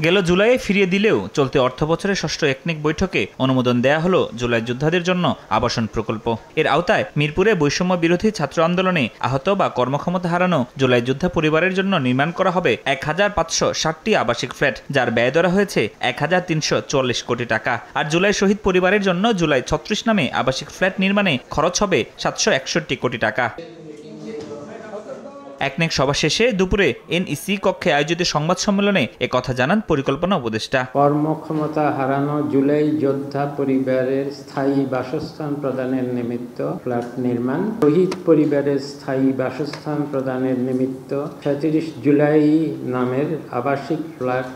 গেল জুলাইয়ে ফিরিয়ে দিলেও চলতি অর্থবছরের ষষ্ঠ একনেক বৈঠকে অনুমোদন দেয়া হলো জুলাই যোদ্ধাদের জন্য আবাসন প্রকল্প। এর আওতায় মিরপুরে বৈষম্য বিরোধী ছাত্র আন্দোলনে আহত বা কর্মক্ষমতা হারানো জুলাই যোদ্ধা পরিবারের জন্য নির্মাণ করা হবে 1560টি আবাসিক ফ্ল্যাট, যার ব্যয় ধরা হয়েছে 1344 কোটি টাকা। আর জুলাই শহীদ পরিবারের জন্য জুলাই 36 নামে আবাসিক ফ্ল্যাট নির্মাণে খরচ হবে 761 কোটি টাকা। একনেক সভা শেষে দুপুরে এনইসি কক্ষে আয়োজিত সংবাদ সম্মেলনে একথা জানান পরিকল্পনা উপদেষ্টা। কর্মক্ষমতা হারানো জুলাই যোদ্ধা পরিবারের স্থায়ী বাসস্থান প্রদানের নিমিত্ত ফ্ল্যাট নির্মাণ, শহীদ পরিবারের স্থায়ী বাসস্থান প্রদানের নিমিত্ত ৩৬ জুলাই নামের আবাসিক ফ্ল্যাট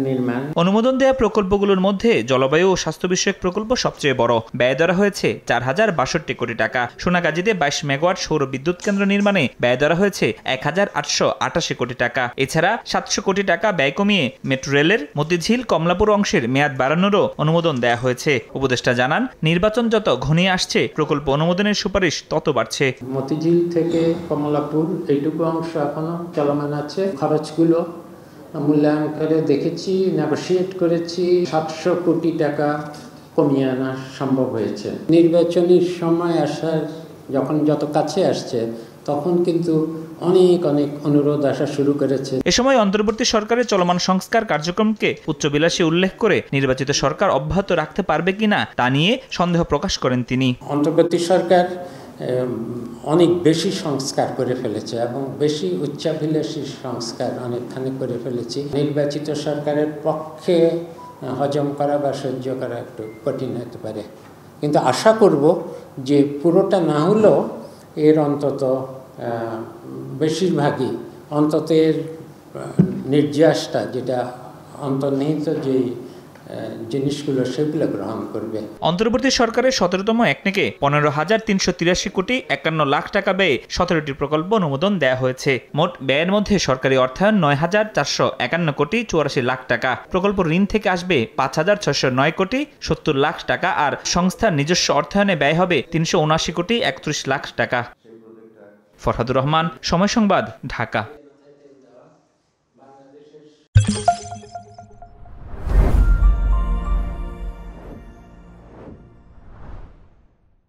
নির্মাণ। অনুমোদন দেয়া প্রকল্পগুলোর মধ্যে জলবায়ু ও স্বাস্থ্য বিষয়ক প্রকল্প সবচেয়ে বড়। ব্যয় ধরা হয়েছে 4062 কোটি টাকা। সোনাগাজীতে 22 মেগাওয়াট সৌর বিদ্যুৎ কেন্দ্র নির্মাণে ব্যয় ধরা হয়েছে 1888 কোটি টাকা। এছাড়া 700 কোটি টাকা ব্যয় কমিয়ে মেট্রো রেলের মতিঝিল কমলাপুর অংশের মেয়াদ বাড়ানোরও অনুমোদন দেয়া হয়েছে। উপদেষ্টা জানান, নির্বাচন যত ঘনিয়ে আসছে প্রকল্প অনুমোদনের সুপারিশ তত বাড়ছে। মতিঝিল থেকে কমলাপুর এইটুকু অংশ এখনো চলমান আছে। খরচগুলো মূল্যায়ন করে দেখেছি, নেগোশিয়েট করেছি, 700 কোটি টাকা কমিয়ে আনা সম্ভব হয়েছে। নির্বাচনী সময় যখন যত কাছে আসছে তখন কিন্তু অনেক অনুরোধ আসা শুরু করেছে। এ সময় অন্তর্বর্তী সরকারের চলমান সংস্কার কার্যক্রমকে উচ্চবিলাসী উল্লেখ করে নির্বাচিত সরকার অব্যাহত রাখতে পারবে কিনা তা নিয়ে সন্দেহ প্রকাশ করেন তিনি। অন্তর্বর্তী সরকার অনেক বেশি সংস্কার করে ফেলেছে এবং বেশি উচ্চাভিলাষী সংস্কার অনেকখানি করে ফেলেছি। নির্বাচিত সরকারের পক্ষে হজম করা বা সহ্য করা একটু কঠিন হতে পারে, কিন্তু আশা করব যে পুরোটা না হলেও এর অন্তত বেশিরভাগই অন্তত এর নির্যাসটা, যেটা অন্তর্নিহিত যে জিনিসগুলো সেগুলো গ্রহণ করবে। অন্তর্বর্তী সরকারের 17তম একনেকে 15,383 কোটি 51 লাখ টাকা ব্যয়ে 17টি প্রকল্প অনুমোদন দেয়া হয়েছে। মোট ব্যয়ের মধ্যে সরকারি অর্থায়ন 9,451 কোটি 84 লাখ টাকা, প্রকল্প ঋণ থেকে আসবে 5,609 কোটি 70 লাখ টাকা, আর সংস্থার নিজস্ব অর্থায়নে ব্যয় হবে 379 কোটি 31 লাখ টাকা। ফরহাদুর রহমান, সময় সংবাদ, ঢাকা।